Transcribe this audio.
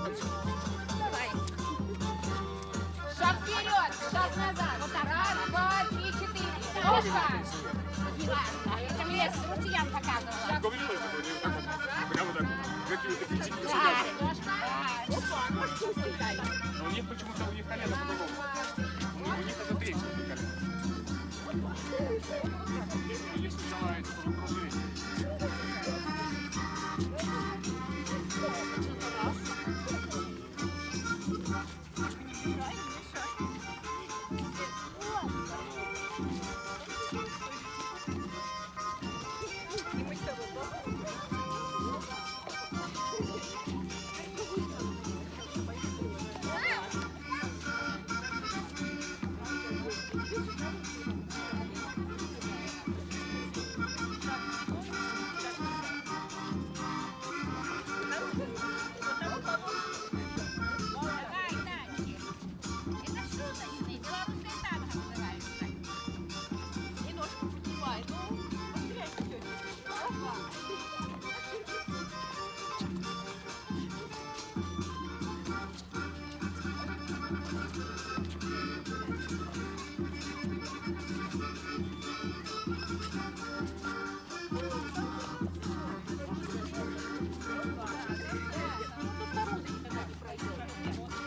Давай. Шаг вперед, шаг назад. Вот так. Раз, два, три, четыре. Ножка. Это мне Русиян показывала. Говорила, что они вот так вот, прямо так, какие-то ключики Да, сидят. ножка. Опа, ножку стекай. Но у них почему-то, у них колено по-другому. У них это третье колено. Они сначала эти полукруглые. Давай, Танечки. Это шуточный, белорусский танго называется. И ножку поднимай. Ну, быстрее идёте. Опа.